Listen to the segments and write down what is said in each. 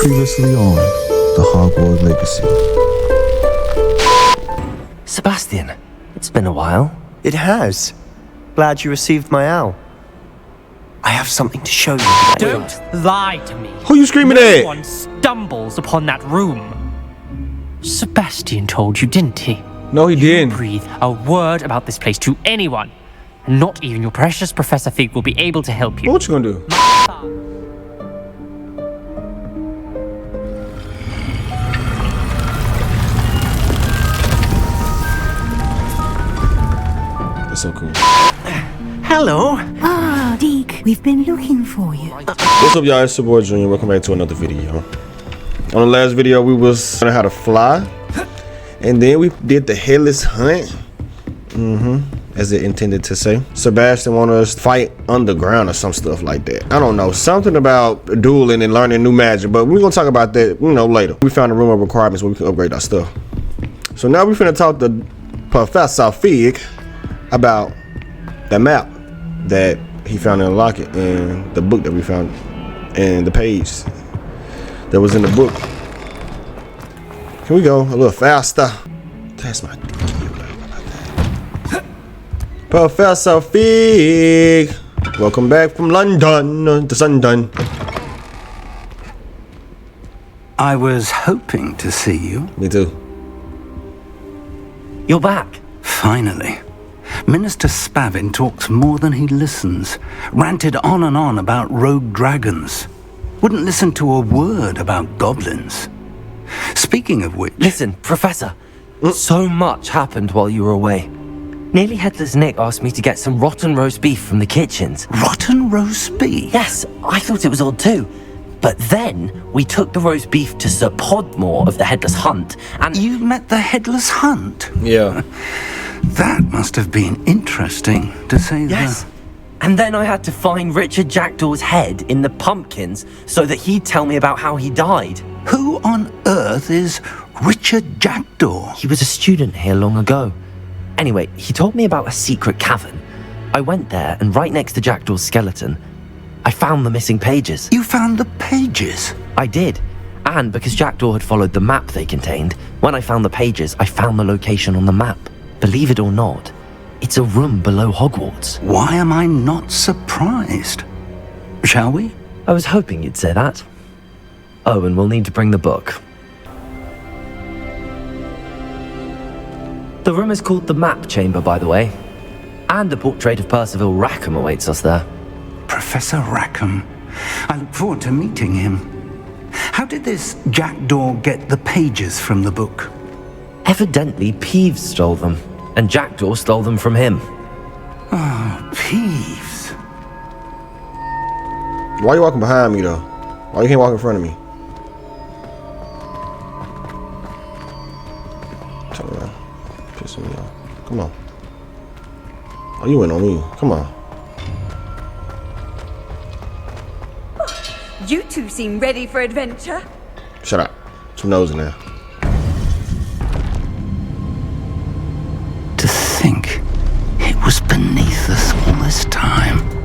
Previously on the Hogwarts Legacy. Sebastian, it's been a while. It has. Glad you received my owl. I have something to show you. Don't lie to me. Who you screaming no at? No one stumbles upon that room. Sebastian told you, didn't he? No, he didn't. Breathe a word about this place to anyone. And not even your precious Professor Fig will be able to help you. What you gonna do? That's so cool. Hello. Ah, Deke, we've been looking for you. What's up, y'all? It's your boy Junior. Welcome back to another video. On the last video, we was learning how to fly, and then we did the headless hunt. As it intended to say. Sebastian wanted us to fight underground or some stuff like that. I don't know, something about dueling and learning new magic, but we're gonna talk about that, later. We found a room of requirements where we can upgrade our stuff. So now we're finna talk to Professor Fig about the map that he found in the locket and the book that we found and the page that was in the book. Can we go a little faster? That's my Professor Fig, welcome back from London to Sundown. I was hoping to see you. Me too. You're back. Finally. Minister Spavin talks more than he listens. Ranted on and on about rogue dragons. Wouldn't listen to a word about goblins. Speaking of which... Listen, Professor, so much happened while you were away. Nearly Headless Nick asked me to get some rotten roast beef from the kitchens. Rotten roast beef? Yes, I thought it was odd too. But then we took the roast beef to Sir Podmore of the Headless Hunt, and... You met the Headless Hunt? Yeah. That must have been interesting, to say the... Yes. And then I had to find Richard Jackdaw's head in the pumpkins so that he'd tell me about how he died. Who on earth is Richard Jackdaw? He was a student here long ago. Anyway, he told me about a secret cavern. I went there, and right next to Jackdaw's skeleton, I found the missing pages. You found the pages? I did. And because Jackdaw had followed the map they contained, when I found the pages, I found the location on the map. Believe it or not, it's a room below Hogwarts. Why am I not surprised? Shall we? I was hoping you'd say that. Oh, and we'll need to bring the book. The room is called the Map Chamber, by the way. And a portrait of Percival Rackham awaits us there. Professor Rackham. I look forward to meeting him. How did this Jackdaw get the pages from the book? Evidently, Peeves stole them, and Jackdaw stole them from him. Oh, Peeves. Why are you walking behind me, though? Why you can't walk in front of me? Turn around. Pissing me off. Come on. Oh, you went on me. Come on. You two seem ready for adventure. Shut up. Some nose in there. To think it was beneath us all this time.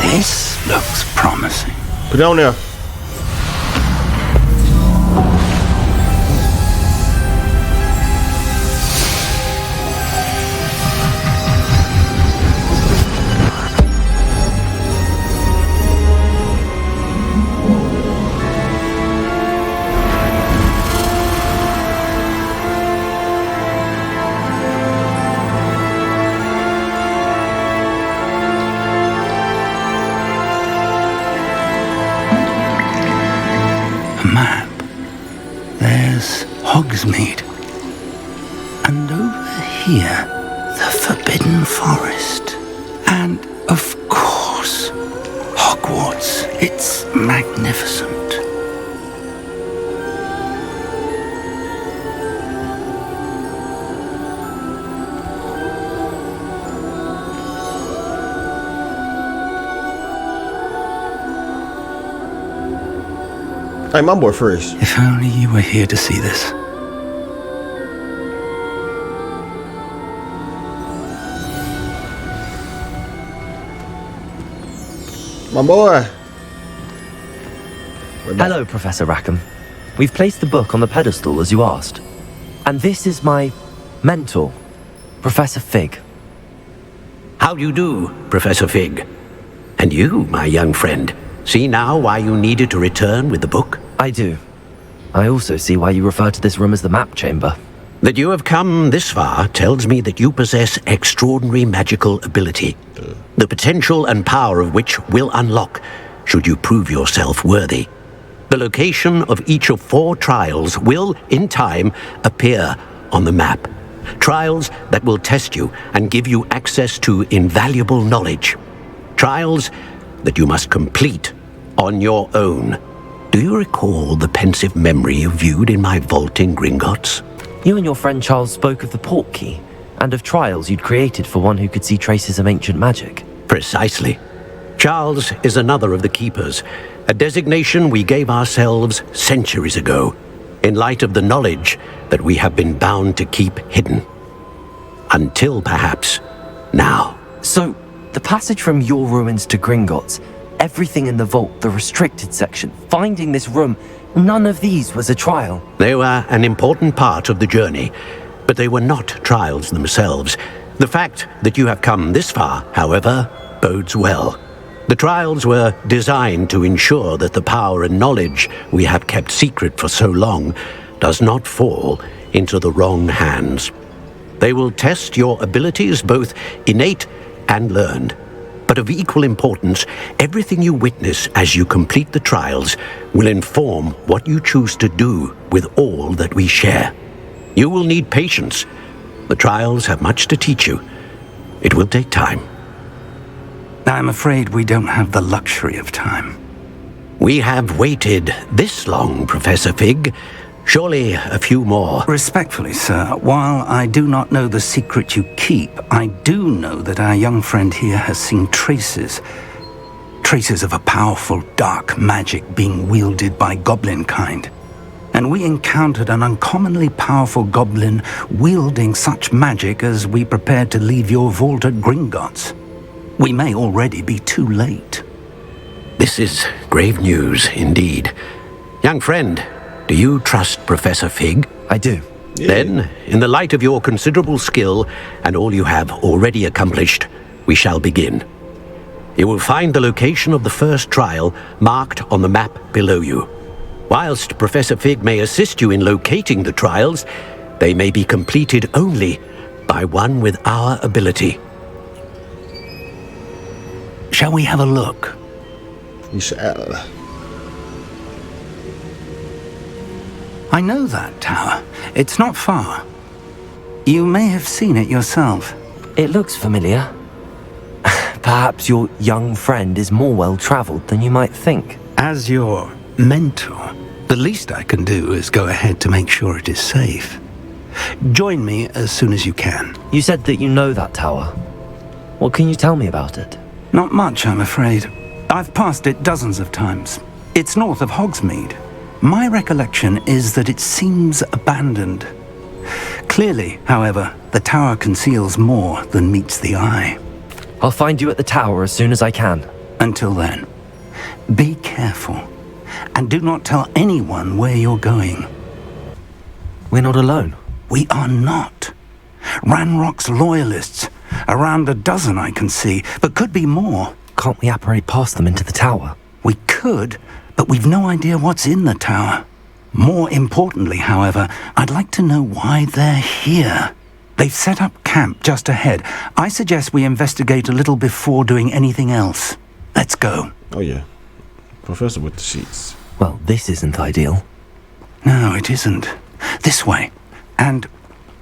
This looks promising. Put it on there. Map. There's Hogsmeade. And over here, the Forbidden Forest. And, of course, Hogwarts. It's magnificent. Hey, my boy first. If only you were here to see this. My boy. Hello, Professor Rackham. We've placed the book on the pedestal as you asked. And this is my mentor, Professor Fig. How do you do, Professor Fig? And you, my young friend, see now why you needed to return with the book? I do. I also see why you refer to this room as the map chamber. That you have come this far tells me that you possess extraordinary magical ability, the potential and power of which will unlock should you prove yourself worthy. The location of each of 4 trials will, in time, appear on the map. Trials that will test you and give you access to invaluable knowledge. Trials that you must complete on your own. Do you recall the pensive memory you viewed in my vault in Gringotts? You and your friend Charles spoke of the port key, and of trials you'd created for one who could see traces of ancient magic. Precisely. Charles is another of the keepers, a designation we gave ourselves centuries ago, in light of the knowledge that we have been bound to keep hidden. Until perhaps now. So, the passage from your ruins to Gringotts, everything in the vault, the restricted section, finding this room, none of these was a trial. They were an important part of the journey, but they were not trials themselves. The fact that you have come this far, however, bodes well. The trials were designed to ensure that the power and knowledge we have kept secret for so long does not fall into the wrong hands. They will test your abilities, both innate and learned. But of equal importance, everything you witness as you complete the trials will inform what you choose to do with all that we share. You will need patience. The trials have much to teach you. It will take time. I'm afraid we don't have the luxury of time. We have waited this long, Professor Fig. Surely a few more. Respectfully, sir, while I do not know the secret you keep, I do know that our young friend here has seen traces of a powerful dark magic being wielded by goblin kind. And we encountered an uncommonly powerful goblin wielding such magic as we prepared to leave your vault at Gringotts. We may already be too late. This is grave news indeed. Young friend, do you trust Professor Fig? I do. Yeah. Then, in the light of your considerable skill and all you have already accomplished, we shall begin. You will find the location of the first trial marked on the map below you. Whilst Professor Fig may assist you in locating the trials, they may be completed only by one with our ability. Shall we have a look? You shall. I know that tower. It's not far. You may have seen it yourself. It looks familiar. Perhaps your young friend is more well-traveled than you might think. As your mentor, the least I can do is go ahead to make sure it is safe. Join me as soon as you can. You said that you know that tower. What can you tell me about it? Not much, I'm afraid. I've passed it dozens of times. It's north of Hogsmeade. My recollection is that it seems abandoned. Clearly, however, the tower conceals more than meets the eye. I'll find you at the tower as soon as I can. Until then, be careful, and do not tell anyone where you're going. We're not alone. We are not. Ranrock's loyalists. Around a dozen I can see, but could be more. Can't we apparate past them into the tower? We could, but we've no idea what's in the tower. More importantly, however, I'd like to know why they're here. They've set up camp just ahead. I suggest we investigate a little before doing anything else. Let's go. Oh yeah. Professor with the sheets. Well, this isn't ideal. No, it isn't. This way. And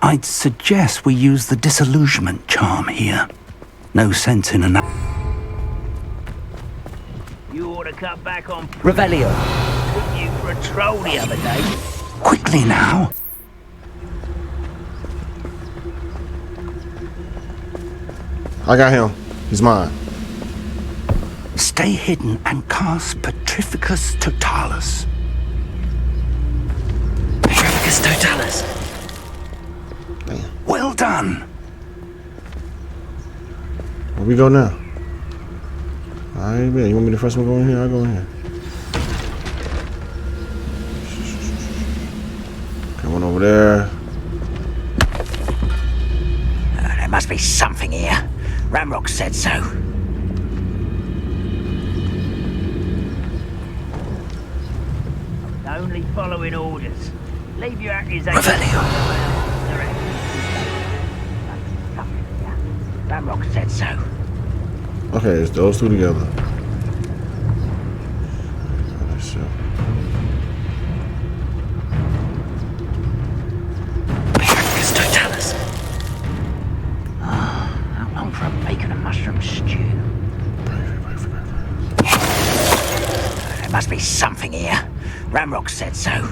I'd suggest we use the disillusionment charm here. No sense in an... cut back on Revelio. took you for a troll the other day. Quickly now. I got him. He's mine. Stay hidden and cast Petrificus Totalis. Petrificus Totalis. Damn. Well done. Where we go now? Alright, man. You want me the first one to go in here? I'll go in here. Okay, one over there. There must be something here. Ramrock said so. Only following orders. Leave your accusations. Ramrock said so. Okay, it's those two together. Petrificus Totalis. How long for a bacon and mushroom stew? There must be something here. Ramrock said so.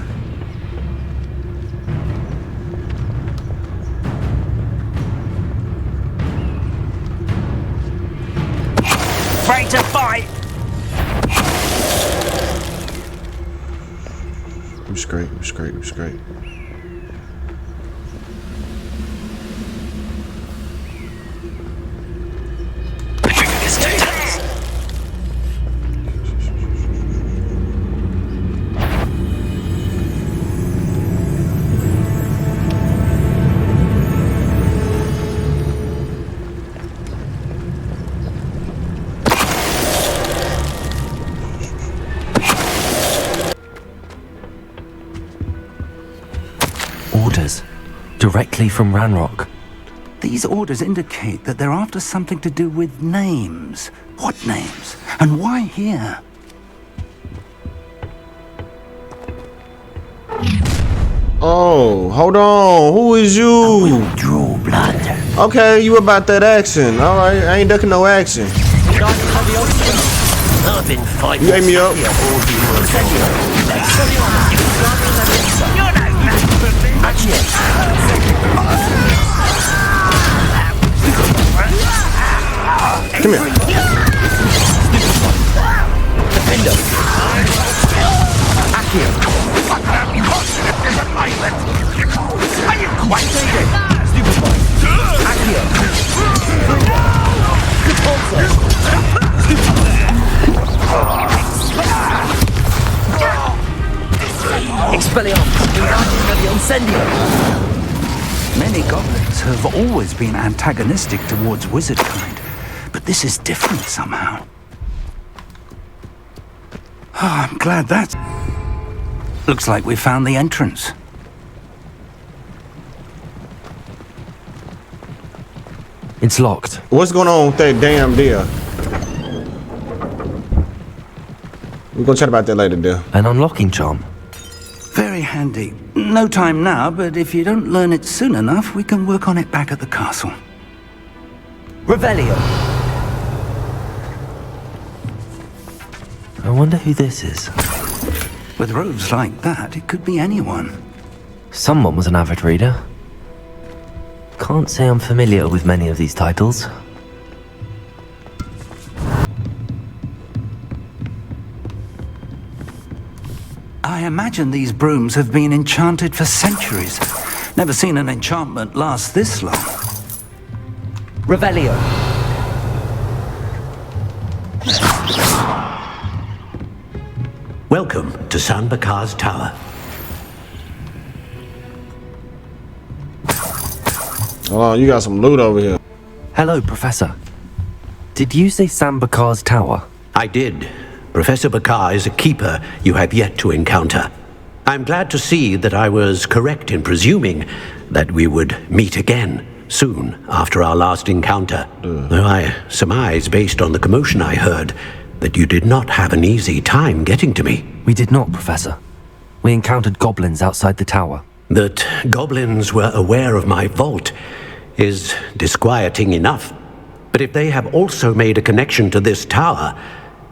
Ready to fight! I'm straight, I'm straight, I'm straight. Petrificus Totalis. Orders. Directly from Ranrock. These orders indicate that they're after something to do with names. What names? And why here? Oh, hold on. Who is you? Draw blood. Okay, you about that action. Alright, I ain't ducking no action. I've been fighting. You ate me up. Come here. Defender. Accio. Are you quite Stupefy. Accio. Expelliarmus. Incendio. Many goblins have always been antagonistic towards wizard kind, but this is different somehow. Oh, I'm glad that's... Looks like we found the entrance. It's locked. What's going on with that damn deal? We're gonna chat about that later, deal. An unlocking charm. Very handy. No time now, but if you don't learn it soon enough, we can work on it back at the castle. Revelio. I wonder who this is. With robes like that, it could be anyone. Someone was an avid reader. Can't say I'm familiar with many of these titles. I imagine these brooms have been enchanted for centuries. Never seen an enchantment last this long. Revelio. Welcome to San Bakar's Tower. Hold on, you got some loot over here. Hello, Professor. Did you say Sambakar's tower? I did. Professor Bakar is a keeper you have yet to encounter. I'm glad to see that I was correct in presuming that we would meet again soon after our last encounter. Though I surmise, based on the commotion I heard, that you did not have an easy time getting to me. We did not, Professor. We encountered goblins outside the tower. That goblins were aware of my vault is disquieting enough. But if they have also made a connection to this tower,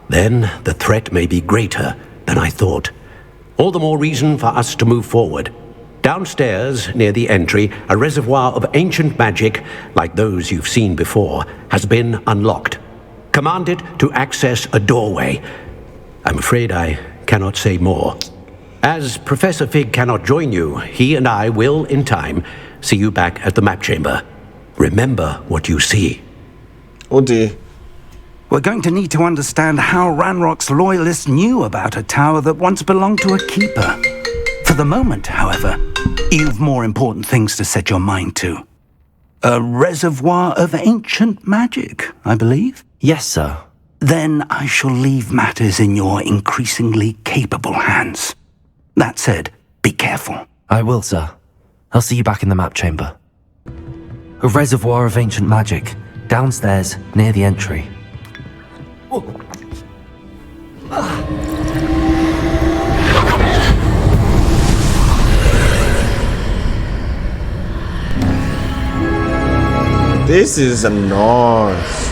then the threat may be greater than I thought. All the more reason for us to move forward. Downstairs, near the entry, a reservoir of ancient magic, like those you've seen before, has been unlocked. Command it to access a doorway. I'm afraid I cannot say more. As Professor Fig cannot join you, he and I will, in time, see you back at the map chamber. Remember what you see. Oh dear. We're going to need to understand how Ranrock's loyalists knew about a tower that once belonged to a keeper. For the moment, however, you've more important things to set your mind to. A reservoir of ancient magic, I believe? Yes, sir. Then I shall leave matters in your increasingly capable hands. That said, be careful. I will, sir. I'll see you back in the map chamber. A reservoir of ancient magic, downstairs, near the entry. This is a noise.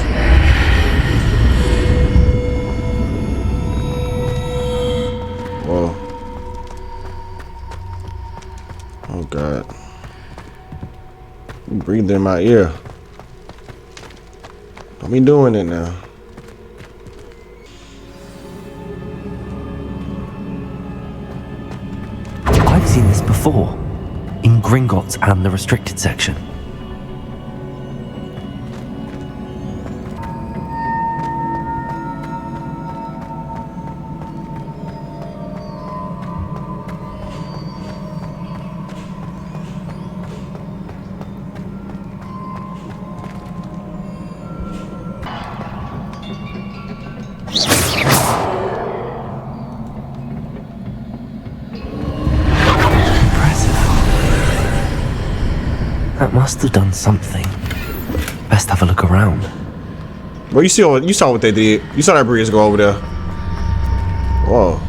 Whoa. Oh God. You breathing in my ear. Don't be doing it now. I've seen this before. In Gringotts and the restricted section. That must have done something. Best have a look around. Well, you saw what they did. You saw that breeze go over there. Whoa.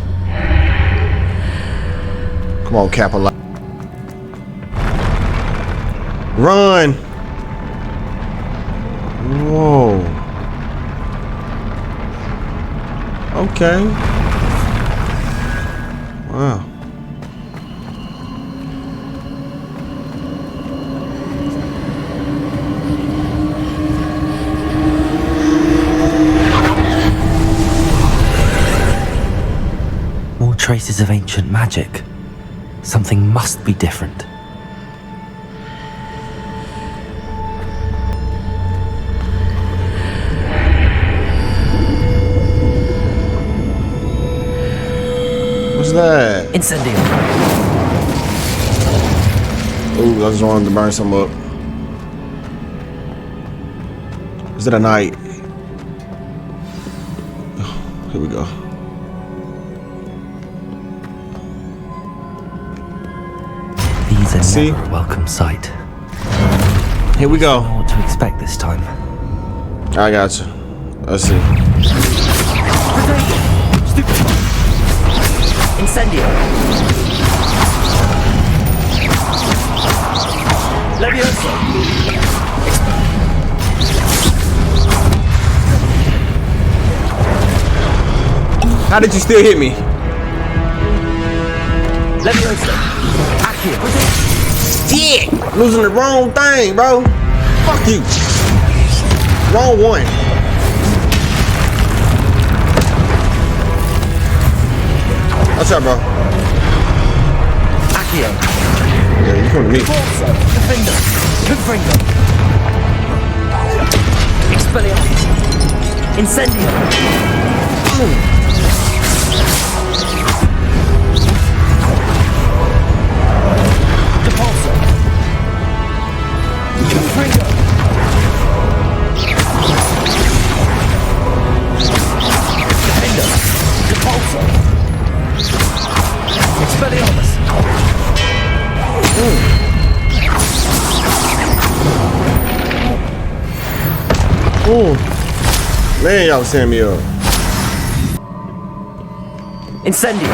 Come on, KAPP. Run. Whoa. Okay. Wow. Traces of ancient magic. Something must be different. What's that? Incendio. Ooh, I just wanted to burn some up. Is it a night? Oh, here we go. These are never a welcome sight. Here we go. I don't know what to expect this time. I got you. Let's see. Incendio. Levioso. How did you still hit me? Leviosa. Shit! Losing the wrong thing, bro. Fuck you. Wrong one. What's up, bro? Accio. Yeah, you come to me. Defender. Confringo. Expelliarmus. Incendio. Ooh. Man, y'all send me up. Incendio.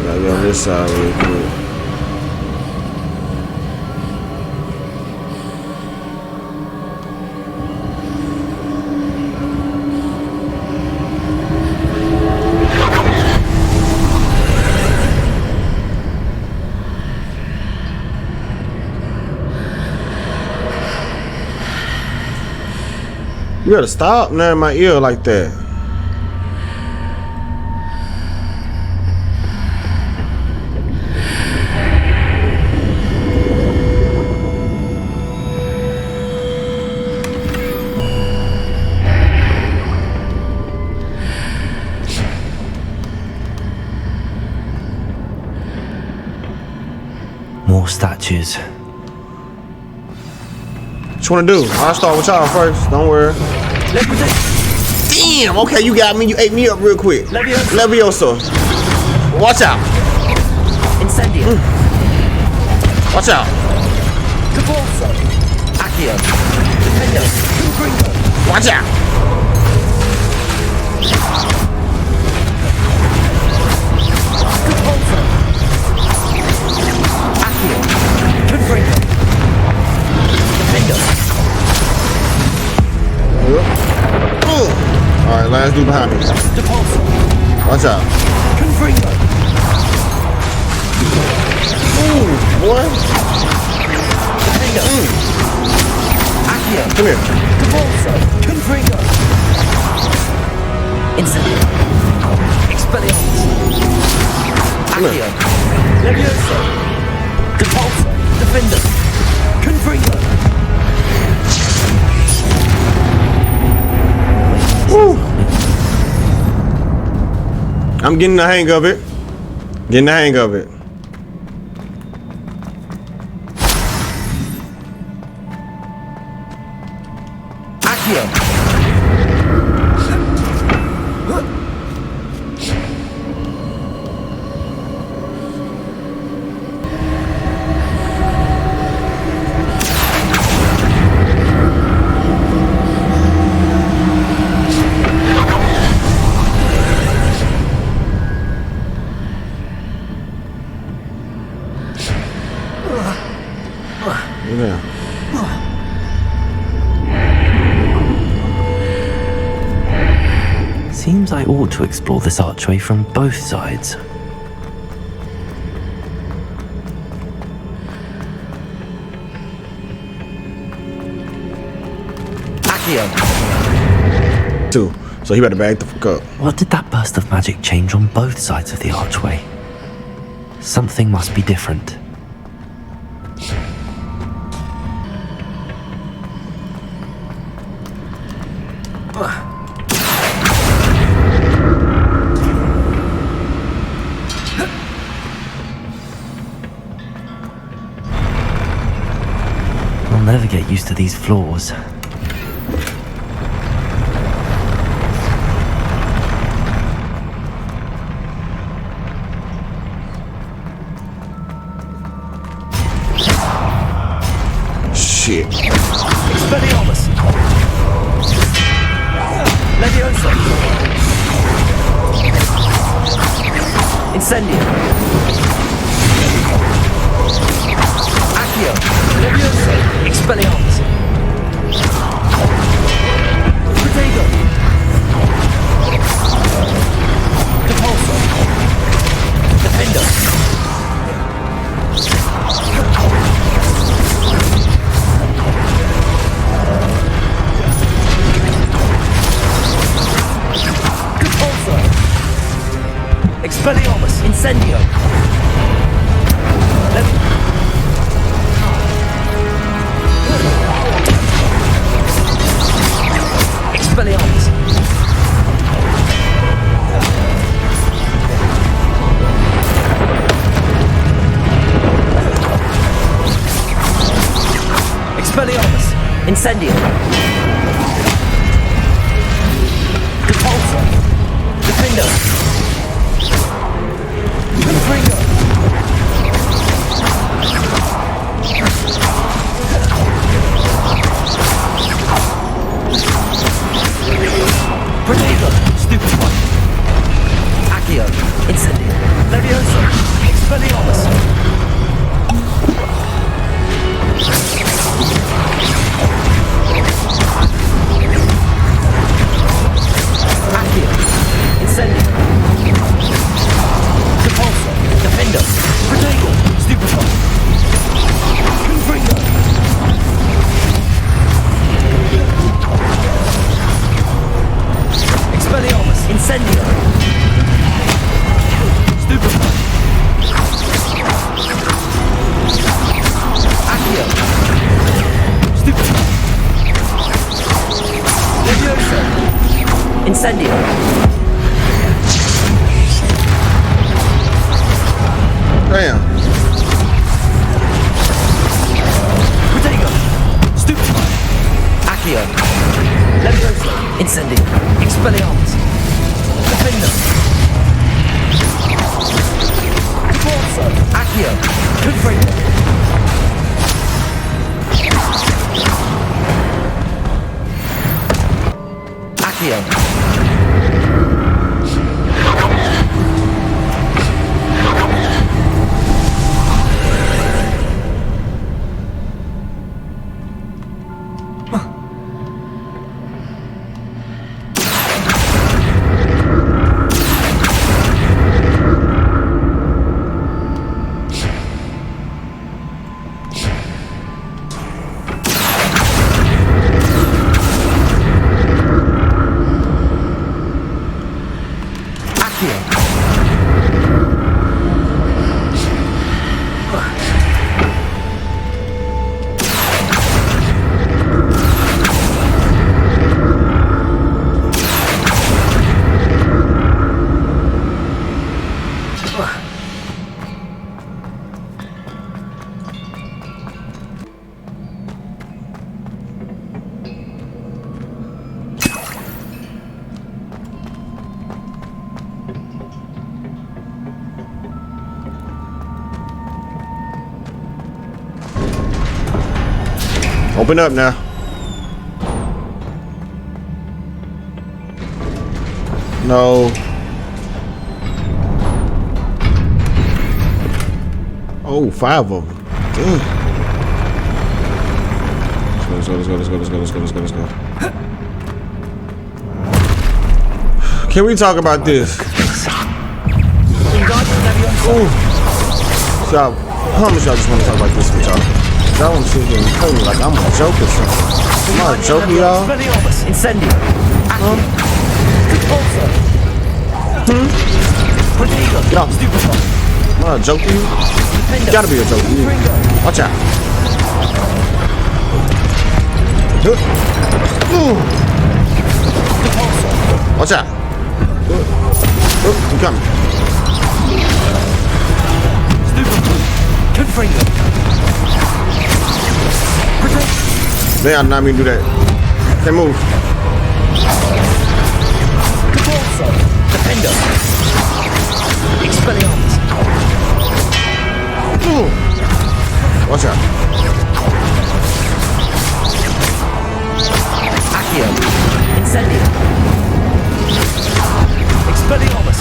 Gotta go on this side real quick. You gotta stop near my ear like that. More statues. What you wanna do? I'll start with y'all first. Don't worry. Damn. Okay, you got me. You ate me up real quick. Levioso. Watch out. Incendio. Watch out. Cavalso. Accio. Defendo. Gringo. Watch out. Cavalso. Accio. Gringo. Defendo. Alright, last dude behind me. Depulso. Watch out. Confringo. Ooh, boy. Defendo. Accio. Come here. Depulso. Confringo. Incendio. Expelliarmus. Accio. Levioso. Depulso. Defender. Confringo. Woo. I'm getting the hang of it. Getting the hang of it. Accio. Yeah. Seems I ought to explore this archway from both sides. Accio. Two. So he better back the fuck up. What did that burst of magic change on both sides of the archway? Something must be different. I'll never get used to these floors. Shit. Expelliarmus. Levioso. Incendio. Accio. Levioso. Expelliarmus. Protego. Depulso. Defendo. Expelliarmus. Incendio. Expelliarmus. Expelliarmus. Incendio. Depulso. Defendo. Confringo. Protego. Stupid one. Incendio. Damn. Protego. Stupefy. Accio. Levioso. Incendio. Expelliarmus. Defender. Corso. Accio. Confringo. Accio. Open up now. No. Oh, 5 of them. Damn. Let's go. Can we talk about this? Ooh. So, I promise y'all just want to talk about this with y'all. Y'all want to sit here and play me like I'm a joke or something. I'm not a joke, y'all. Incendio. Accio. Protego. Get off. Stupefy. I'm not a joke to you. You gotta be a joke to you. Watch out. Watch out. I'm coming. Confringo. They are not mean to do that. Can't move. Defender. Expelliarmus. Watch out. Accio. Incendio. Expelliarmus.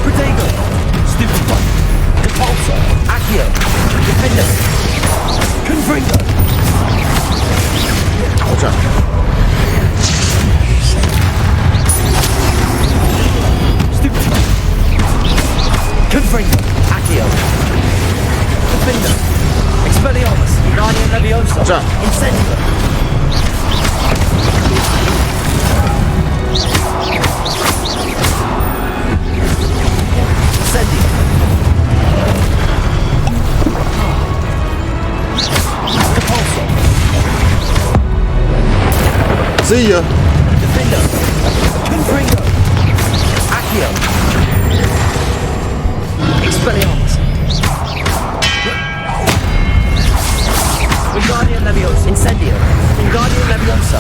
Protego. Stupefy. Repulsor. Accio. Defender. Confringo. Watch out. Stupefy. Confringo. Accio. Defender. Expelliarmus. Guardian Leviosa. Watch out. Incendio. Incendio. Repulsor. See ya. Defender. Confringo. Accio. Expelliarmus. Wingardium Leviosa. Incendio. Wingardium Leviosa.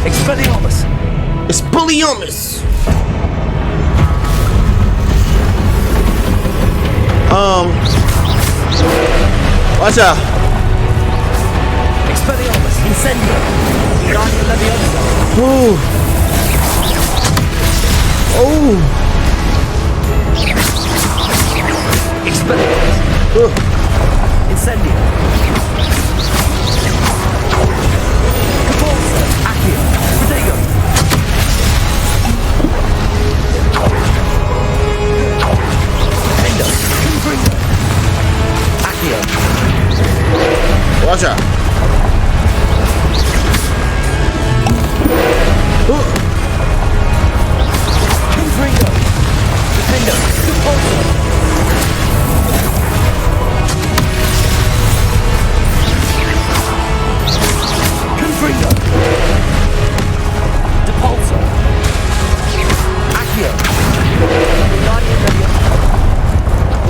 Expelliarmus. Expelliarmus. Watch out. Expelliarmus. Incendio. Wingardium Leviosa. Ooh. Oh. Expelliarmus. Incendio. Repulsor. Accio. Protego. Defender. Confringo. Accio. Watch out. Confringo.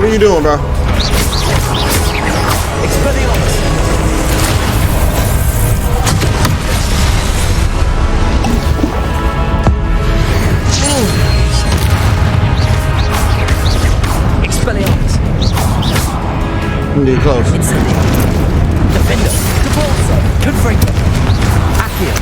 What are you doing, bro? Expelliarmus! Expelliarmus! I'm getting close. Incendio! Defender! Devolso! Confringo! Accio!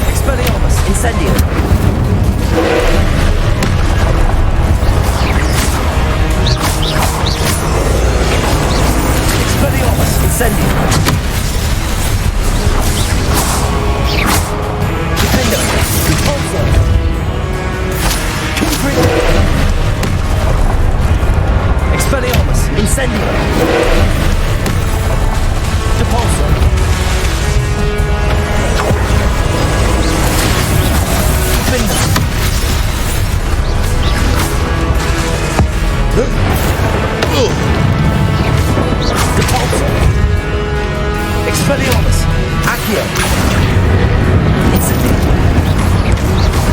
Expelliarmus! Incendio! Expelliarmus! Incendio! Defender! Devolso! Confringo! Expelliarmus! Incendio! Depulso! Defender! Depulso! Expelliarmus! Accio! Incendio!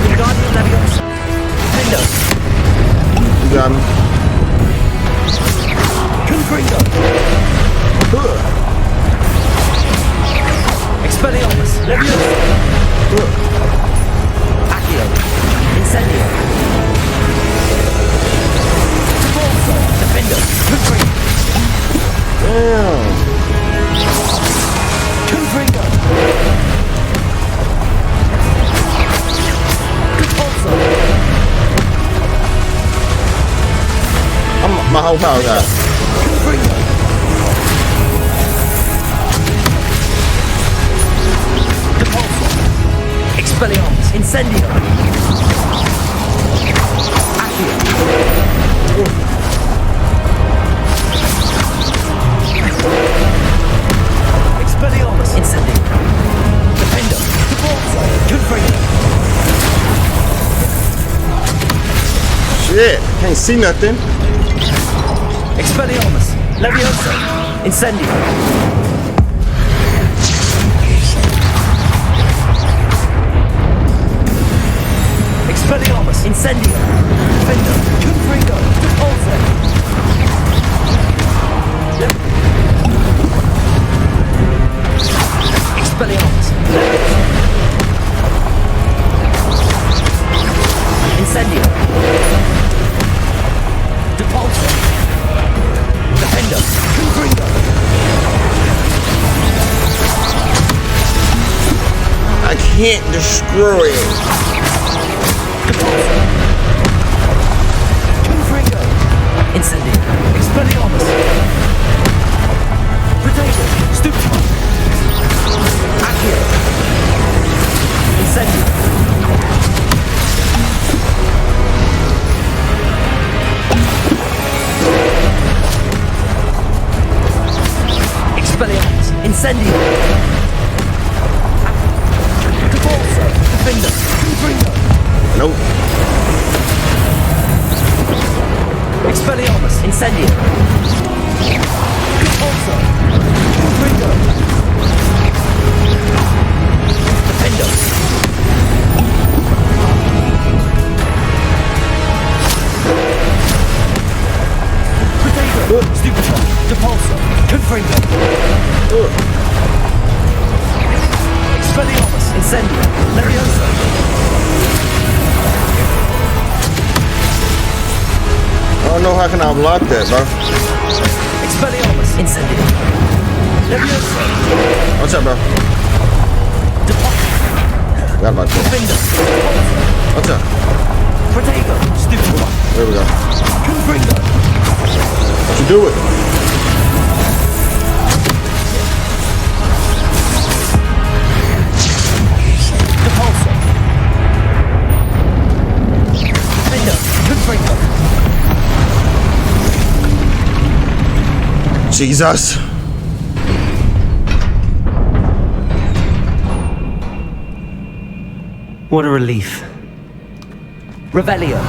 Wingardium Leviosa! Defender! You got me. Confringo! Expelliarmus! Leviosa! Accio! Incendio! Devolso! Defender! Confringo! Damn. Confringo! Devolso! My whole power's out. Confringo! Devolso! Expelliarmus! Incendio! Accio! Expelliarmus! Incendio! Defender! Devolso! Confringo! Shit. Can't see nothing. Expelliarmus! Leviosa! Incendio! Expelliarmus! Incendio! Defender! Confringo! Depulso! Expelliarmus! Leviosa! Incendio! Depulso! Defender! Confringo! I can't destroy it. Depulso! Confringo! Incendio! Expelliarmus! Potato! Stupefy! Accio! Incendio! Expelliarmus! Incendio! Devolso! Defender! Confringo! Nope. Expelliarmus! Incendio! Devolso! Confringo! Defender! Potato! Stupefy! Depulso! Confringo! Expelliarmus! Incendio! Leviosa! I don't know how can I block that, bro. Expelliarmus! Incendio! Leviosa! What's up, bro? Depulso! Forgot about that. Defender! What's up? Protego! Stupefy! There we go. Confringo! Don't you do it. Depulso! Defender! Confringo! Jesus. What a relief. Revelio.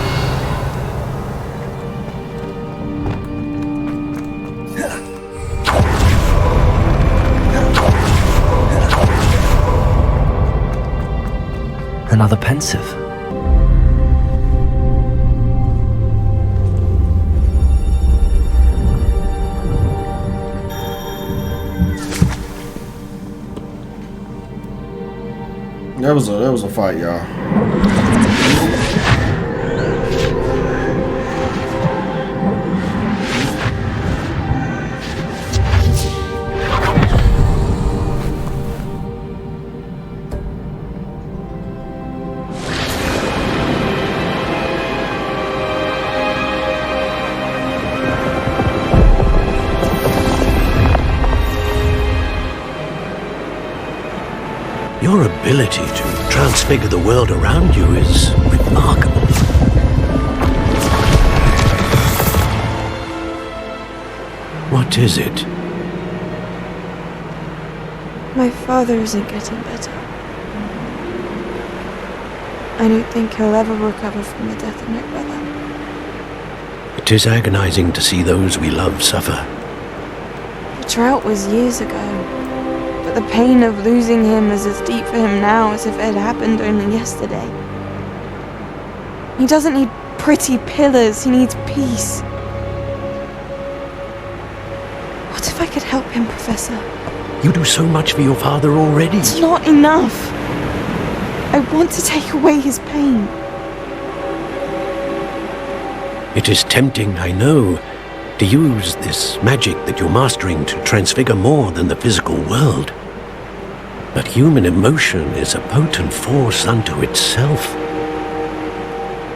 Another pensive. That was a fight, y'all. Your ability to transfigure the world around you is remarkable. What is it? My father isn't getting better. I don't think he'll ever recover from the death of my brother. It is agonizing to see those we love suffer. The drought was years ago. But the pain of losing him is as deep for him now as if it had happened only yesterday. He doesn't need pretty pillars, he needs peace. What if I could help him, Professor? You do so much for your father already. It's not enough. I want to take away his pain. It is tempting, I know, to use this magic that you're mastering to transfigure more than the physical world. But human emotion is a potent force unto itself.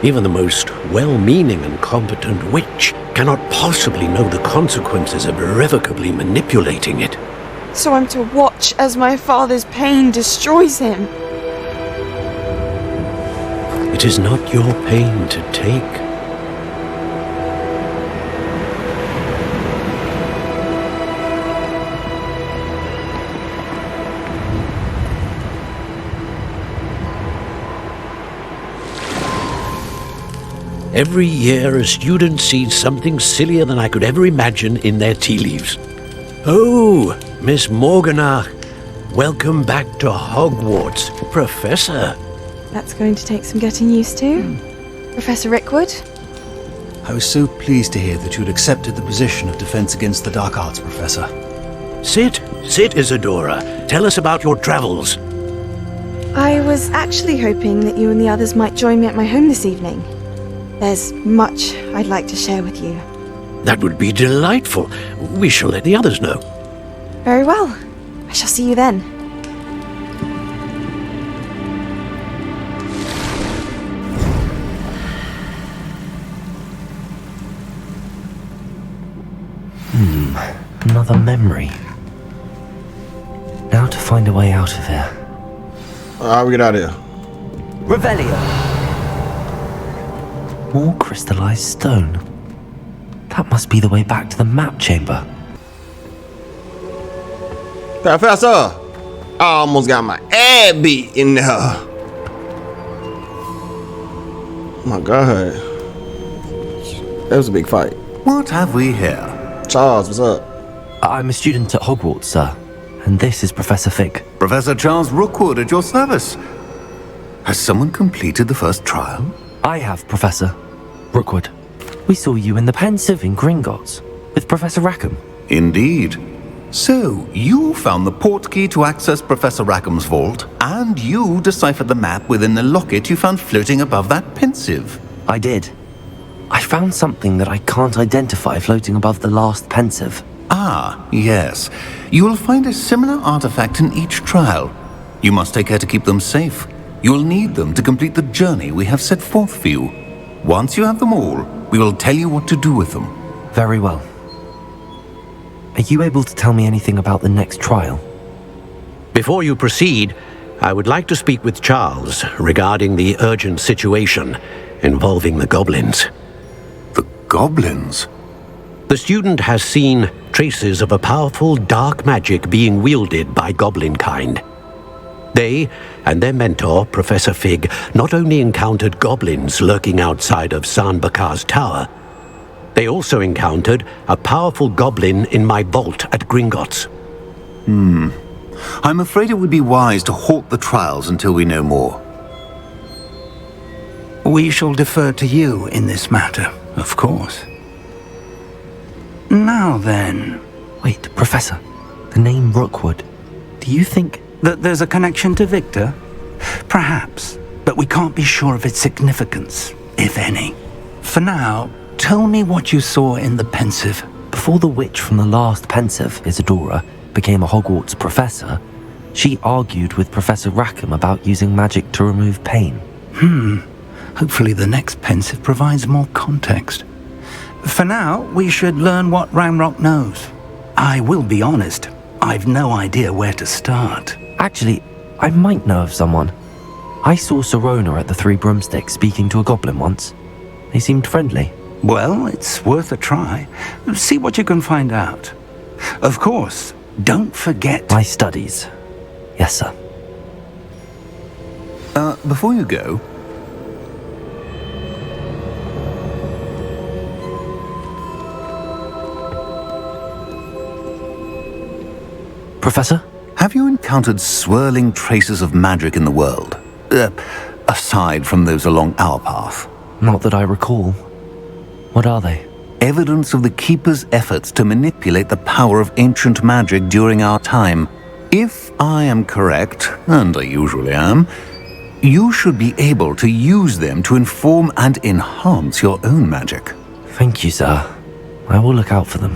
Even the most well-meaning and competent witch cannot possibly know the consequences of irrevocably manipulating it. So I'm to watch as my father's pain destroys him. It is not your pain to take. Every year, a student sees something sillier than I could ever imagine in their tea leaves. Oh, Miss Morganach, welcome back to Hogwarts, Professor. That's going to take some getting used to. Professor Rickwood? I was so pleased to hear that you'd accepted the position of Defense Against the Dark Arts, Professor. Sit, Isadora. Tell us about your travels. I was actually hoping that you and the others might join me at my home this evening. There's much I'd like to share with you. That would be delightful. We shall let the others know. Very well. I shall see you then. Another memory. Now to find a way out of here. Alright, we get out of here. Revelio! More crystallized stone. That must be the way back to the map chamber. Professor! I almost got my ass beat in there. Oh my god. That was a big fight. What have we here? Charles, what's up? I'm a student at Hogwarts, sir. And this is Professor Fig. Professor Charles Rookwood at your service. Has someone completed the first trial? I have, Professor Rookwood. We saw you in the Pensive in Gringotts with Professor Rackham. Indeed. So, you found the portkey to access Professor Rackham's vault, and you deciphered the map within the locket you found floating above that Pensive. I did. I found something that I can't identify floating above the last Pensive. Ah, yes. You will find a similar artifact in each trial. You must take care to keep them safe. You will need them to complete the journey we have set forth for you. Once you have them all, we will tell you what to do with them. Very well. Are you able to tell me anything about the next trial? Before you proceed, I would like to speak with Charles regarding the urgent situation involving the goblins. The goblins? The student has seen traces of a powerful dark magic being wielded by goblin kind. They and their mentor, Professor Fig, not only encountered goblins lurking outside of San Bakar's tower, they also encountered a powerful goblin in my vault at Gringotts. I'm afraid it would be wise to halt the trials until we know more. We shall defer to you in this matter, of course. Now then... Wait, Professor. The name Rookwood. Do you think... that there's a connection to Victor? Perhaps, but we can't be sure of its significance, if any. For now, tell me what you saw in the pensive. Before the witch from the last pensive, Isadora, became a Hogwarts professor, she argued with Professor Rackham about using magic to remove pain. Hopefully the next pensive provides more context. For now, we should learn what Ramrock knows. I will be honest, I've no idea where to start. Actually, I might know of someone. I saw Sirona at the Three Broomsticks speaking to a goblin once. They seemed friendly. Well, it's worth a try. See what you can find out. Of course, don't forget... My studies. Yes, sir. Before you go... Professor? Have you encountered swirling traces of magic in the world? Aside from those along our path? Not that I recall. What are they? Evidence of the Keeper's efforts to manipulate the power of ancient magic during our time. If I am correct, and I usually am, you should be able to use them to inform and enhance your own magic. Thank you, sir. I will look out for them.